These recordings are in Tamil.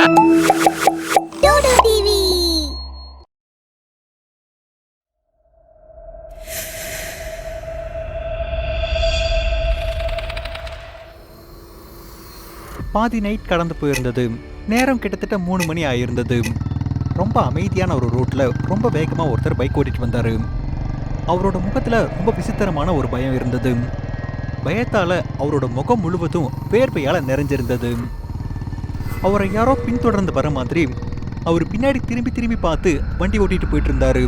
Dude TV. பாதி நைட் கடந்து போயிருந்தது. நேரம் கிட்டத்தட்ட 3 மணி ஆயிருந்தது. ரொம்ப அமைதியான ஒரு ரோட்ல ரொம்ப வேகமா ஒருத்தர் பைக் ஓட்டிட்டு வந்தாரு. அவரோட முகத்துல ரொம்ப விசித்திரமான ஒரு பயம் இருந்தது. பயத்தால அவரோட முகம் முழுவதும் வேர்வையால நிறைஞ்சிருந்தது. அவரை யாரோ பின்தொடர்ந்து வர மாதிரி அவர் பின்னாடி திரும்பி திரும்பி பார்த்து வண்டி ஓட்டிட்டு போயிட்டு இருந்தாரு.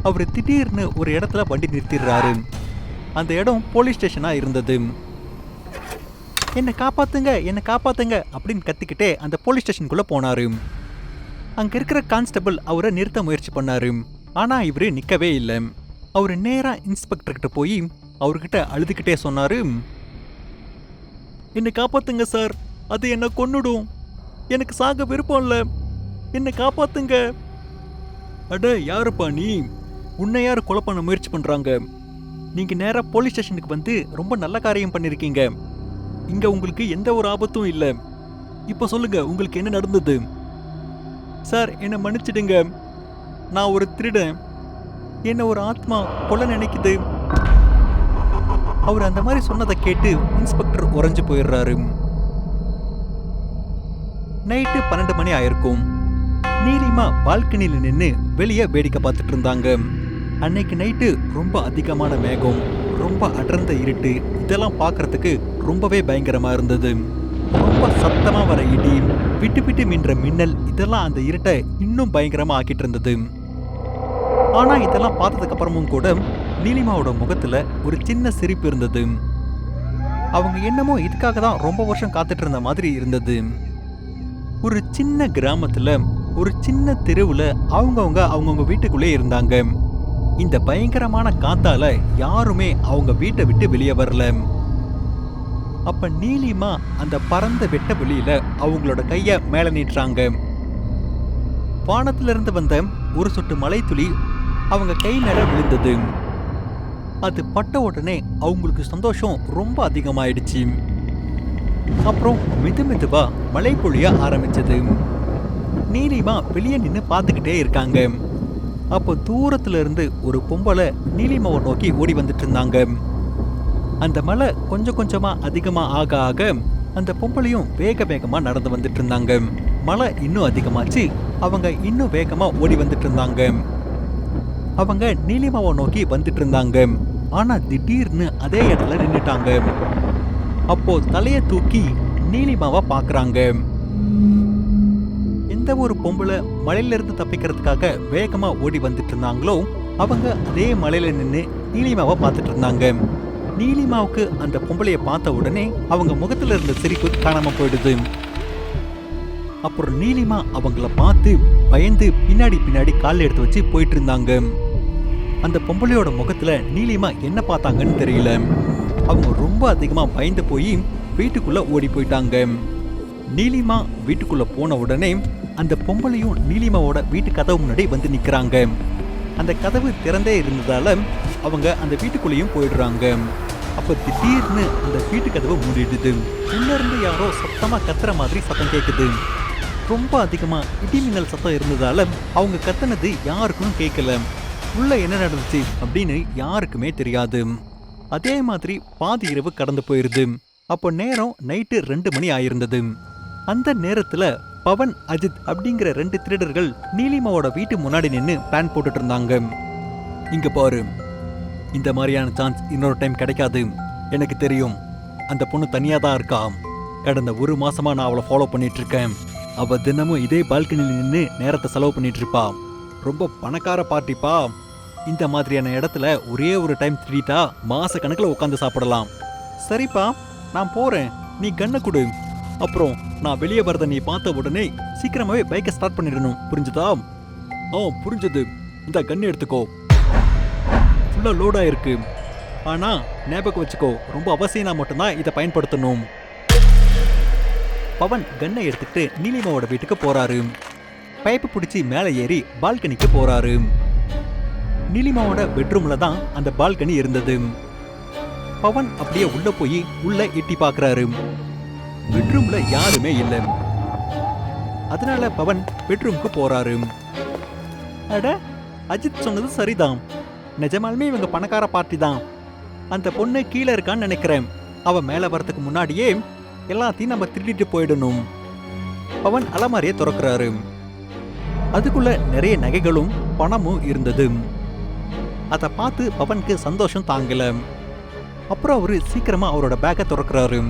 அவர் திடீர்னு ஒரு இடத்துல வண்டி நிறுத்திடுறாரு. அந்த இடம் போலீஸ் ஸ்டேஷனா இருந்தது. என்னை காப்பாத்துங்க அப்படின்னு கத்திக்கிட்டே அந்த போலீஸ் ஸ்டேஷனுக்குள்ள போனாரு. அங்க இருக்கிற கான்ஸ்டபிள் அவரை நிறுத்த முயற்சி பண்ணாரு. ஆனா இவரு நிக்கவே இல்லை. அவரு நேரா இன்ஸ்பெக்டர் கிட்ட போய் அவர்கிட்ட அழுதுகிட்டே சொன்னாரு, என்னை காப்பாத்துங்க சார், அது என்ன கொன்னுடும், எனக்கு சாக விருப்பம் இல்லை, என்னை காப்பாத்துங்க. அட யாருப்பா நீ, உன்னை யாரு கொலை பண்ண முயற்சி பண்றாங்க? நீங்க நேரா போலீஸ் ஸ்டேஷனுக்கு வந்து ரொம்ப நல்ல காரியம் பண்ணிருக்கீங்க. இங்க உங்களுக்கு எந்த ஒரு ஆபத்தும் இல்லை. இப்ப சொல்லுங்க, உங்களுக்கு என்ன நடந்தது? சார் என்னை மன்னிச்சிடுங்க, நான் ஒரு திருடன், என்ன ஒரு ஆத்மா கொல்ல நினைக்குது. அவர் அந்த மாதிரி சொன்னதை கேட்டு இன்ஸ்பெக்டர் உறைஞ்சு போயிடுறாரு. நைட்டு 12 மணி ஆயிருக்கும். நீலிமா பால்கனியில நின்று வெளியே வேடிக்கை பார்த்துட்டு இருந்தாங்க. அன்னைக்கு நைட்டு ரொம்ப அதிகமான மேகம், ரொம்ப அடர்ந்த இருட்டு, இதெல்லாம் பார்க்கறதுக்கு ரொம்பவே பயங்கரமா இருந்தது. ரொம்ப சத்தமா வர இடி, விட்டு விட்டு மின்ற மின்னல், இதெல்லாம் அந்த இருட்டை இன்னும் பயங்கரமா ஆக்கிட்டு இருந்தது. ஆனா இதெல்லாம் பார்த்ததுக்கு அப்புறமும் கூட நீலிமாவோட முகத்துல ஒரு சின்ன சிரிப்பு இருந்தது. அவங்க என்னமோ இதுக்காக தான் ரொம்ப வருஷம் காத்துட்டு இருந்த மாதிரி இருந்தது. ஒரு சின்ன கிராமத்துல ஒரு சின்ன தெருவுல அவங்கவுங்க வீட்டுக்குள்ளே இருந்தாங்க. இந்த பயங்கரமான காத்தால யாருமே அவங்க வீட்டை விட்டு வெளியே வரல. அப்ப நீலிமா அந்த பரந்த வெட்ட வெளியில அவங்களோட கைய மேல நீட்டுறாங்க. வானத்துல இருந்து வந்த ஒரு சொட்டு மழை துளி அவங்க கை மேல விழுந்தது. அது பட்ட உடனே அவங்களுக்கு சந்தோஷம் ரொம்ப அதிகமாயிடுச்சு. அப்புறம் மெதுவா மழை பொழிய ஆரம்பிச்சது. நீலிமா வெளியே நின்று பார்த்துக்கிட்டே இருக்காங்க. அப்போ தூரத்துல இருந்து ஒரு பொம்பளை நீலிமாவை நோக்கி ஓடி வந்துட்டு இருந்தாங்க. அந்த மழை கொஞ்சம் கொஞ்சமா அதிகமா ஆக ஆக அந்த பொம்பளையும் வேக வேகமா நடந்து வந்துட்டு இருந்தாங்க. மழை இன்னும் அதிகமாச்சு. அவங்க இன்னும் வேகமா ஓடி வந்துட்டு இருந்தாங்க. அவங்க நீலிமாவை நோக்கி வந்துட்டு இருந்தாங்க. ஆனா திடீர்னு அதே இடத்துல நின்னுட்டாங்க. அப்போ தலைய தூக்கி நீலிமாவை பாக்குறாங்க. எந்த ஒரு பொம்பளை மலையில இருந்து தப்பிக்கிறதுக்காக வேகமா ஓடி வந்துட்டு இருந்தாங்களோ அவங்க அதே மலையில நின்று நீலிமாவை பார்த்துட்டு இருந்தாங்க. நீலிமாவுக்கு அந்த பொம்பளைய பார்த்த உடனே அவங்க முகத்துல இருந்த சிரிப்பு காணாம போயிடுது. அப்புறம் நீலிமா அவங்கள பார்த்து பயந்து பின்னாடி கால் எடுத்து வச்சு போயிட்டு இருந்தாங்க. அந்த பொம்பளையோட முகத்துல நீலிமா என்ன பார்த்தாங்கன்னு தெரியல. அவங்க ரொம்ப அதிகமா பயந்து போய் வீட்டுக்குள்ள ஓடி போயிட்டாங்க. நீலிமா வீட்டுக்குள்ள போன உடனே அந்த பொம்பளையும் நீலிமாவோட வீட்டு கதவு முன்னாடி வந்து நிக்கிறாங்க. அந்த கதவு திறந்தே இருந்ததால அவங்க அந்த வீட்டுக்குள்ளேயும் போயிடுறாங்க. அப்ப திடீர்னு அந்த வீட்டு கதவு மூடிடுது. உள்ள இருந்து யாரோ சத்தமா கத்துற மாதிரி சத்தம் கேக்குது. ரொம்ப அதிகமா இடி மின்னல் சத்தம் இருந்ததால அவங்க கத்துனது யாருக்கும் கேட்கல. உள்ள என்ன நடந்துச்சு அப்படின்னு யாருக்குமே தெரியாது. அதே மாதிரி பாதி இரவு கடந்து போயிருது. அப்போ நேரம் நைட்டு 2 மணி ஆயிருந்தது. அந்த நேரத்துல பவன், அஜித் அப்படிங்கிற 2 திருடர்கள் நீலிமாவோட வீட்டு முன்னாடி நின்று பிளான் போட்டுட்டு இருந்தாங்க. இங்க பாரு, இந்த மாதிரியான சான்ஸ் இன்னொரு டைம் கிடைக்காது. எனக்கு தெரியும், அந்த பொண்ணு தனியா தான் இருக்கா. கடந்த 1 மாசமா நான் அவளை ஃபாலோ பண்ணிட்டு இருக்கேன். அவ தினமும் இதே பால்கனியில் நின்று நேரத்தை செலவு பண்ணிட்டு இருப்பா. ரொம்ப பணக்கார பார்ட்டிப்பா. இந்த மாதிரியான இடத்துல ஒரே ஒரு டைம் திருடிட்டா மாச கணக்கில் உட்காந்து சாப்பிடலாம். சரிப்பா, நான் போறேன், நீ கண்ணை கொடு. அப்புறம் நான் வெளியே வரத நீ பார்த்த உடனே சீக்கிரமாவே பைக்கை ஸ்டார்ட் பண்ணிடணும், புரிஞ்சுதா? புரிஞ்சது. இந்த கண்ணு எடுத்துக்கோ, ஃபுல்லா லோடா இருக்கு. ஆனா ஞாபகம் வச்சுக்கோ, ரொம்ப அவசியம்னா மட்டும்தான் இதை பயன்படுத்தணும். பவன் கண்ணை எடுத்துக்கிட்டு நீலிமாவோட வீட்டுக்கு போறாரு. பைப்பு பிடிச்சி மேலே ஏறி பால்கனிக்கு போறாரு. நீலிமாவோட பெட்ரூம்ல தான் அந்த பால்கனி இருந்தது. பவன் அப்படியே உள்ள போய் உள்ள எட்டி பாக்குறாரு. பெட்ரூம்ல யாருமே இல்ல. அதனால பவன் பெட்ரூம்க்கு போறாரு. அட, அஜித் சொன்னது சரிதான். நிஜமாலுமே இவங்க பணக்கார பார்ட்டி தான். அந்த பொண்ணு கீழே இருக்கான்னு நினைக்கிறேன். அவ மேல வரதுக்கு முன்னாடியே எல்லாத்தையும் நம்ம திருடிட்டு போயிடணும். பவன் அலமாரியை திறக்கிறாரு. அதுக்குள்ள நிறைய நகைகளும் பணமும் இருந்தது. அதை பார்த்து பவனுக்கு சந்தோஷம் தாங்கல. அப்புறம் அவரு சீக்கிரமா அவரோட பேக்கை திறக்கிறாரு.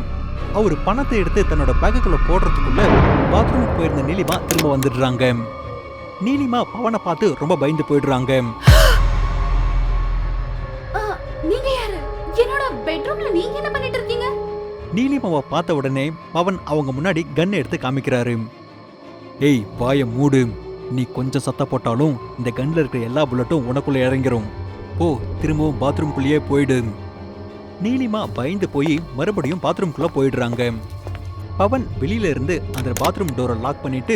அவரு பணத்தை எடுத்து தன்னோட பேக்குக்குள்ள போடுறதுக்குள்ள பாத்ரூமுக்கு போயிருந்த நீலிமா திரும்ப வந்துடுறாங்க. நீலிமா பவனை பார்த்து ரொம்ப பயந்து போயிடுறாங்க. நீங்க யாரு? என்னோட பெட்ரூம்ல நீங்க என்ன பண்ணிட்டு இருக்கீங்க? நீலிமாவை பார்த்த உடனே பவன் அவங்க முன்னாடி கன் எடுத்து காமிக்கிறாரு. ஏய், வாய மூடு. நீ கொஞ்சம் சத்த போட்டாலும் இந்த கன்ல இருக்கிற எல்லா புல்லட்டும் உனக்குள்ள இறங்கிரும். போ, திரும்பவும் பாத்ரூம்குள்ளேயே போயிடு. நீலிமா பயந்து போய் மறுபடியும் பாத்ரூம்குள்ள போயிடுறாங்க. பவன் வெளியில இருந்து அந்த பாத்ரூம் டோரை லாக் பண்ணிட்டு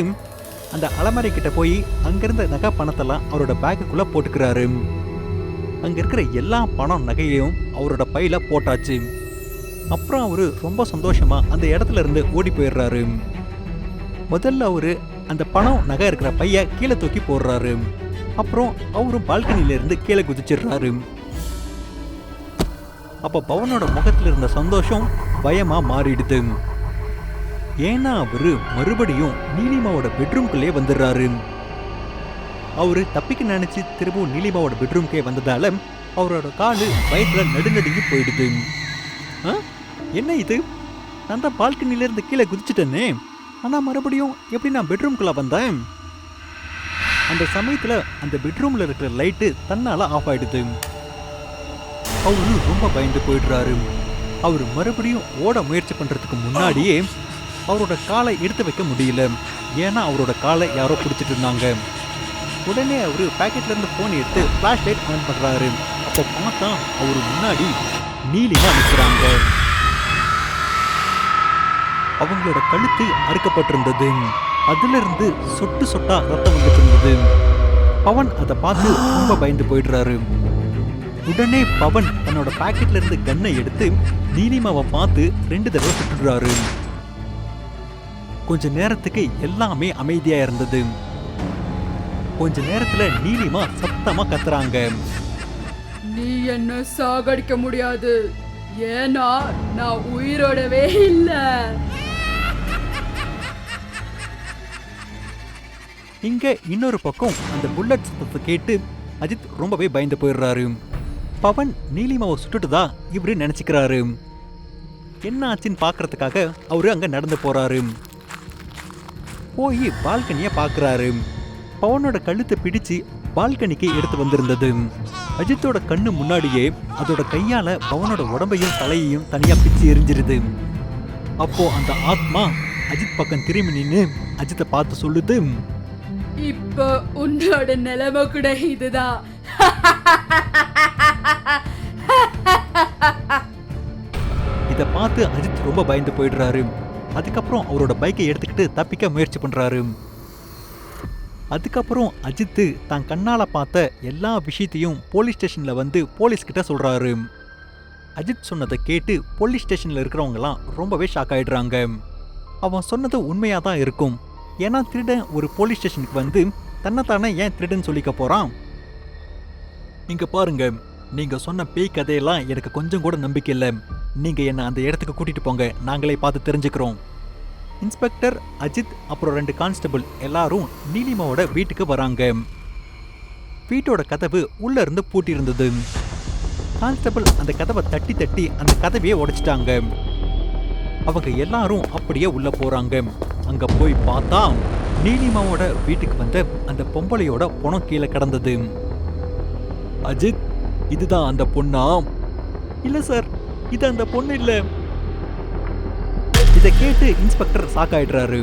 அந்த அலமாரி கிட்ட போய் அங்கிருந்த நகை பணத்தெல்லாம் அவரோட பேக்குக்குள்ள போட்டுக்கிறாரு. அங்க இருக்கிற எல்லா பணம் நகையையும் அவரோட பையில போட்டாச்சு. அப்புறம் அவரு ரொம்ப சந்தோஷமா அந்த இடத்துல இருந்து ஓடி போயிடுறாரு. முதல்ல அவரு அந்த பணம் நகை இருக்கிற பைய கீழே தூக்கி போடுறாரு. அப்புறம் அவரும் பால்கனில இருந்து கீழே குதிச்சிடுறாரு. அப்ப பவனோட முகத்துல இருந்த சந்தோஷம் பயமா மாறிடுது. ஏன்னா அவரு மறுபடியும் நீலிமாவோட பெட்ரூம்குள்ளே வந்துடுறாரு. அவரு தப்பிக்க நினைச்சு திரும்பவும் நீலிமாவோட பெட்ரூம்கே வந்ததால அவரோட காலு பயத்துல நடுநடுங்கி போயிடுது. என்ன இது? நான் தான் பால்கனில இருந்து கீழே குதிச்சுட்டேனே. ஆனா மறுபடியும் எப்படி நான் பெட்ரூம்குள்ள வந்தேன்? அந்த சமயத்துல அந்த பெட்ரூம்ல இருக்கிற லைட்டு தன்னால ஆஃப் ஆயிடுது. அவரு ரொம்ப பயந்து போயிடுறாரு. அவரு மறுபடியும் ஓட முயற்சி பண்றதுக்கு முன்னாடியே அவரோட காலை எடுத்து வைக்க முடியல. ஏன்னா அவரோட காலை யாரோ பிடிச்சிட்டு இருந்தாங்க. உடனே அவரு பாக்கெட்ல இருந்து போன் எடுத்து பிளாஷ் லைட் ஆன் பண்றாரு. அப்போ பார்த்தா அவரு முன்னாடி நீலிமா நிற்கிறாங்க. அவங்களோட கழுத்து அறுக்கப்பட்டிருந்தது. அதுல இருந்து சொட்டு சொட்டா ரத்தம் வந்துட்டு இருந்தது. பவன் அதை பார்த்து ரொம்ப பயந்து போயிடுறாரு. உடனே பவன் தன்னோட பாக்கெட்ல இருந்து கன்னை எடுத்து நீலிமாவை பார்த்து 2 தடவை சுட்டுறாரு. கொஞ்ச நேரத்துக்கு எல்லாமே அமைதியா இருந்தது. கொஞ்ச நேரத்துல நீலிமா சத்தமா கத்துறாங்க. நீ என்ன சாகடிக்க முடியாது. ஏன்னா நான் உயிரோடவே இல்ல. இங்க இன்னொரு பக்கம் அந்த புல்லட் சத்தத்தை கேட்டு அஜித் ரொம்பவே பயந்து போயிடுறாரு. பவன் நீலிமாவை சுட்டுட்டுதா இவரு நினைச்சுக்கிறாரு. என்ன ஆச்சுன்னு பாக்குறதுக்காக அவரு அங்க நடந்து போறாரு. போய் பால்கனிய பாக்குறாரு. பவனோட கழுத்தை பிடிச்சு பால்கனிக்கு எடுத்து வந்திருந்தது. அஜித்தோட கண்ணு முன்னாடியே அதோட கையால பவனோட உடம்பையும் தலையையும் தனியா பிச்சு எரிஞ்சிருது. அப்போ அந்த ஆத்மா அஜித் பக்கம் திரும்பி நின்னு அஜித்தை பார்த்து சொல்லுது, இப்ப உன்னோட நிலைமை கூட இதுதான். இத பார்த்து அஜித் ரொம்ப பயந்து போயிடுறாரு. அதுக்கப்புறம் அவரோட பைக்கை எடுத்துக்கிட்டு தப்பிக்க முயற்சி பண்றாரு. அதுக்கப்புறம் அஜித் தான் கண்ணால பார்த்த எல்லா விஷயத்தையும் போலீஸ் ஸ்டேஷன்ல வந்து போலீஸ் கிட்ட சொல்றாரு. அஜித் சொன்னதை கேட்டு போலீஸ் ஸ்டேஷன்ல இருக்கிறவங்கலாம் ரொம்பவே ஷாக் ஆயிடுறாங்க. அவன் சொன்னது உண்மையா தான் இருக்கும். ஏன்னா திருடன் ஒரு போலீஸ் ஸ்டேஷனுக்கு வந்து தன்னைத்தானே ஏன் திருடன் சொல்லிக்க போறான்? இங்க பாருங்க, நீங்க சொன்ன பேய் கதையெல்லாம் எனக்கு கொஞ்சம் கூட நம்பிக்கை இல்லை. நீங்க என்ன அந்த இடத்துக்கு கூட்டிட்டு போங்க, நாங்களே பார்த்து தெரிஞ்சுக்கிறோம். இன்ஸ்பெக்டர், அஜித் அப்புறம் 2 கான்ஸ்டபிள் எல்லாரும் நீலிமாவோட வீட்டுக்கு வராங்க. வீட்டோட கதவு உள்ள இருந்து பூட்டி இருந்தது. கான்ஸ்டபிள் அந்த கதவை தட்டி தட்டி அந்த கதவையே உடைச்சிட்டாங்க. அவங்க எல்லாரும் அப்படியே உள்ள போறாங்க. அங்க போய் பார்த்தா நீலிமாவோட வீட்டுக்கு வந்த அந்த பொம்பளையோட பணம் கீழே கிடந்தது. அஜித், இதுதான் அந்த பொண்ணா? இல்ல சார், இது அந்த பொண்ணு இல்ல. இதை கேட்டு இன்ஸ்பெக்டர் சாக்காயிடுறாரு.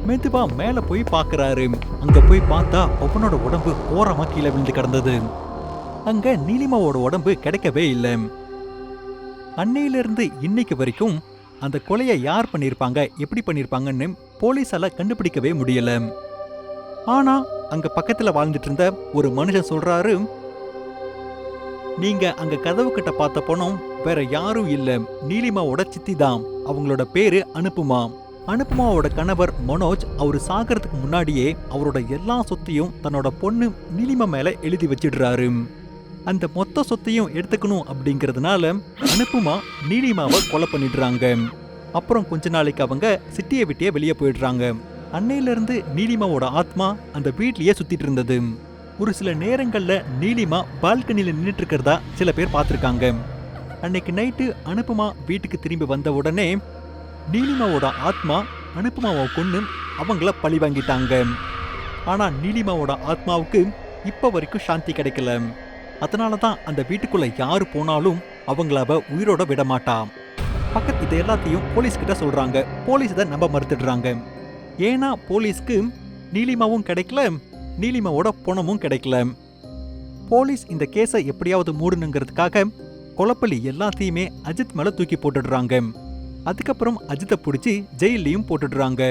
மெதுவா மேல போய் பாக்குறாரு. அங்க போய் பார்த்தா அவனோட உடம்பு ஓரமா கீழே விழுந்து கிடந்தது. அங்க நீலிமாவோட உடம்பு கிடைக்கவே இல்லை. அன்னையிலிருந்து இன்னைக்கு வரைக்கும் அந்த கொலையை யார் பண்ணிருப்பாங்க, எப்படி பண்ணிருப்பாங்கன்னு போலீஸால கண்டுபிடிக்கவே முடியல. ஆனா அங்க பக்கத்துல வாழ்ந்துட்டு இருந்த ஒரு மனுஷன் சொல்றாரு, நீங்க அங்க கதவு கிட்ட பார்த்த பணம் வேற யாரும் இல்ல, நீலிமாவோட சித்தி தான். அவங்களோட பேரு அனுப்புமா. அனுப்புமாவோட கணவர் மனோஜ் அவரு சாகிறதுக்கு முன்னாடியே அவரோட எல்லா சொத்தையும் தன்னோட பொண்ணு நீலிமா மேல எழுதி வச்சிடுறாரு. அந்த மொத்த சொத்தையும் எடுத்துக்கணும் அப்படிங்கறதுனால அனுப்புமா நீலிமாவை கொலை பண்ணிடுறாங்க. அப்புறம் கொஞ்ச நாளைக்கு அவங்க சிட்டியை விட்டே வெளியே போயிடுறாங்க. அன்னையில இருந்து நீலிமாவோட ஆத்மா அந்த வீட்லயே சுத்திட்டு இருந்தது. ஒரு சில நேரங்கள்ல நீலிமா பால்கனில நின்னுட்டு இருக்கிறதா சில பேர் பார்த்திருக்காங்க. அன்னைக்கு நைட்டு அனுப்புமா வீட்டுக்கு திரும்பி வந்த உடனே நீலிமாவோட ஆத்மா அனுப்புமாவை கொன்னு அவங்கள பழி வாங்கிட்டாங்க. ஆனா நீலிமாவோட ஆத்மாவுக்கு இப்ப வரைக்கும் சாந்தி கிடைக்கல. அதனாலதான் அந்த வீட்டுக்குள்ள யாரு போனாலும் அவங்கள அவ உயிரோட விட மாட்டா. பக்கத்து இது எல்லாத்தையும் போலீஸ் கிட்ட சொல்றாங்க. போலீஸ் இதை நம்ப மறுத்துடுறாங்க. ஏன்னா போலீஸ்க்கு நீலிமாவும் கிடைக்கல, நீலிமாவோட பணமும் கிடைக்கல. போலீஸ் இந்த கேஸை எப்படியாவது மூடணுங்கிறதுக்காக கொலைப்பள்ளி எல்லாத்தையுமே அஜித் மேல தூக்கி போட்டுடுறாங்க. அதுக்கப்புறம் அஜித்தை பிடிச்சி ஜெயிலையும் போட்டுடுறாங்க.